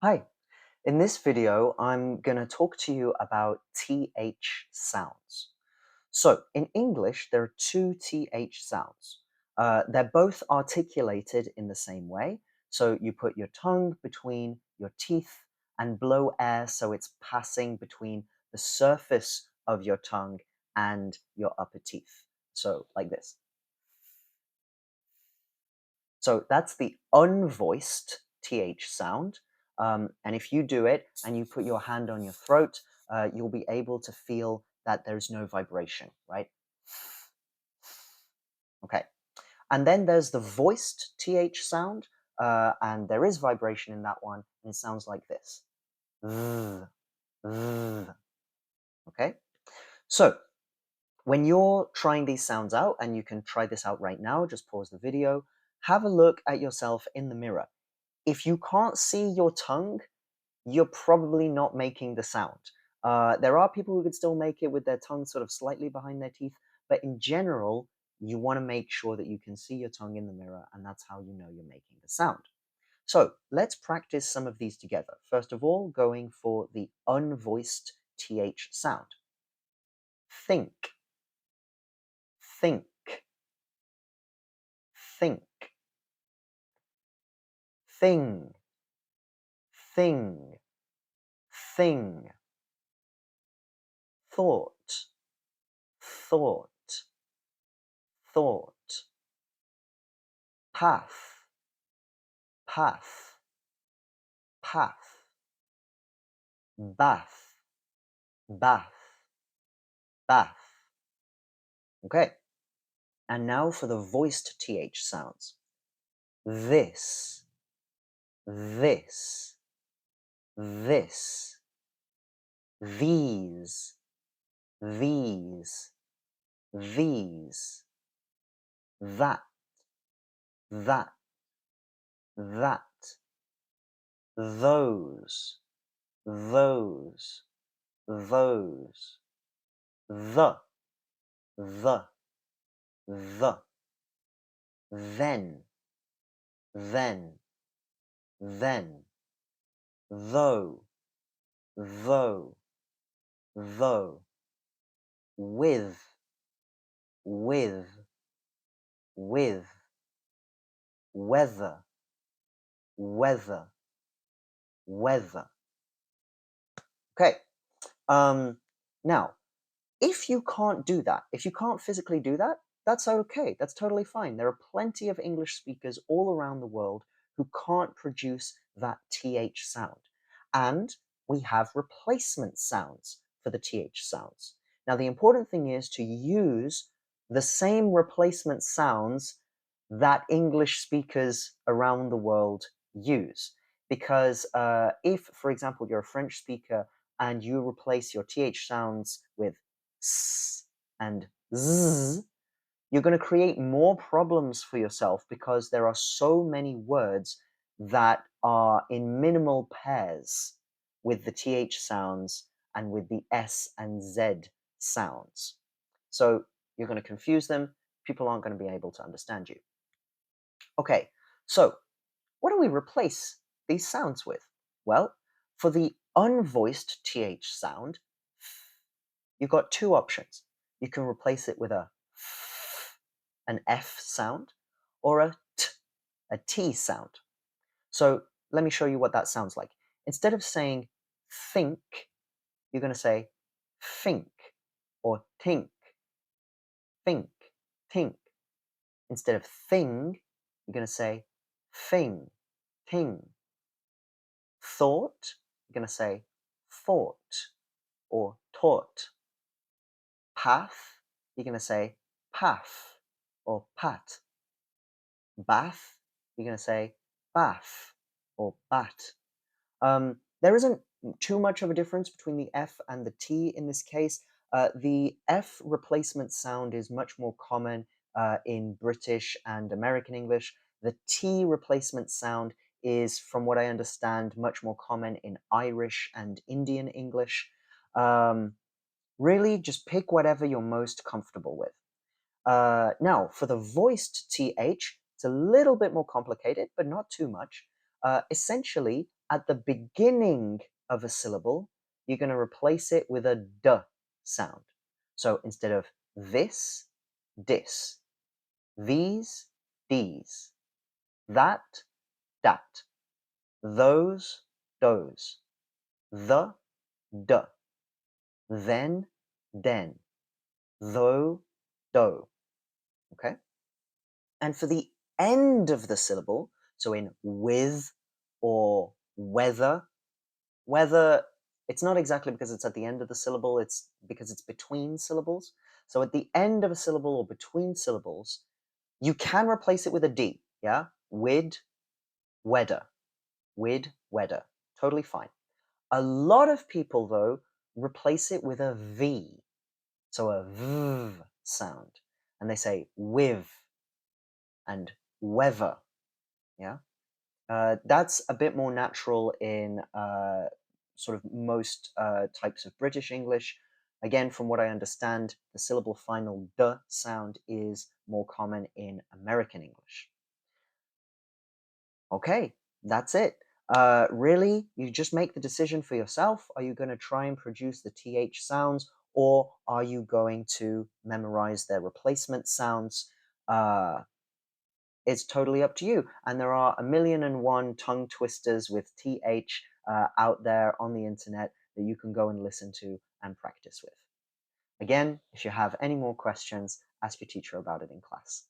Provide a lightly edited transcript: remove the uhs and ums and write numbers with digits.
Hi, in this video, I'm going to talk to you about TH sounds. So, in English, there are two TH sounds. They're both articulated in the same way. So, you put your tongue between your teeth and blow air so it's passing between the surface of your tongue and your upper teeth. So, like this. So that's the unvoiced TH sound. And if you do it and you put your hand on your throat, you'll be able to feel that there's no vibration, right? Okay. And then there's the voiced TH sound, and there is vibration in that one, and it sounds like this. Okay. So when you're trying these sounds out, and you can try this out right now, just pause the video, have a look at yourself in the mirror. If you can't see your tongue, you're probably not making the sound. There are people who could still make it with their tongue sort of slightly behind their teeth, but in general, you want to make sure that you can see your tongue in the mirror, and that's how you know you're making the sound. So let's practice some of these together. First of all, going for the unvoiced TH sound. Think, think, think, thing, thing, thing, thought, thought, thought, path, path, path, bath, bath, bath. Okay, and now for the voiced TH sounds. This, this, this, these, these, these, that, that, that, those, those, those, the, the, then, then, then, though, though, though, with, with, with, weather, weather, weather. Okay. Now, if you can't do that, if you can't physically do that, that's okay. That's totally fine. There are plenty of English speakers all around the world who can't produce that TH sound. And we have replacement sounds for the TH sounds. Now, the important thing is to use the same replacement sounds that English speakers around the world use. Because if, for example, you're a French speaker and you replace your TH sounds with s and z, you're going to create more problems for yourself because there are so many words that are in minimal pairs with the TH sounds and with the S and Z sounds. So you're going to confuse them. People aren't going to be able to understand you. Okay, so what do we replace these sounds with? Well, for the unvoiced TH sound, you've got two options. You can replace it with an F sound, or a T sound. So let me show you what that sounds like. Instead of saying think, you're going to say think, or tink, think, tink. Instead of thing, you're going to say thing, ting. Thought, you're going to say thought, or taught. Path, you're going to say path, or pat. Bath, you're going to say bath, or bat. There isn't too much of a difference between the F and the T in this case. The F replacement sound is much more common in British and American English. The T replacement sound is, from what I understand, much more common in Irish and Indian English. Really, just pick whatever you're most comfortable with. Now, for the voiced TH, it's a little bit more complicated, but not too much. Essentially, at the beginning of a syllable, you're going to replace it with a d sound. So instead of this, dis, these, these, that, dat, those, those, the, d, then, den, though, do. Okay? And for the end of the syllable, so in with or whether, whether, it's not exactly because it's at the end of the syllable, it's because it's between syllables. So at the end of a syllable or between syllables, you can replace it with a D, yeah? Wid, wedder, wid, wedder. Totally fine. A lot of people, though, replace it with a V, so a V sound, and they say with and weather, yeah? That's a bit more natural in sort of most types of British English. Again, from what I understand, the syllable final d sound is more common in American English. Okay, that's it. Really, you just make the decision for yourself. Are you going to try and produce the TH sounds, or are you going to memorize their replacement sounds? It's totally up to you. And there are a million and one tongue twisters with TH out there on the internet that you can go and listen to and practice with. Again, if you have any more questions, ask your teacher about it in class.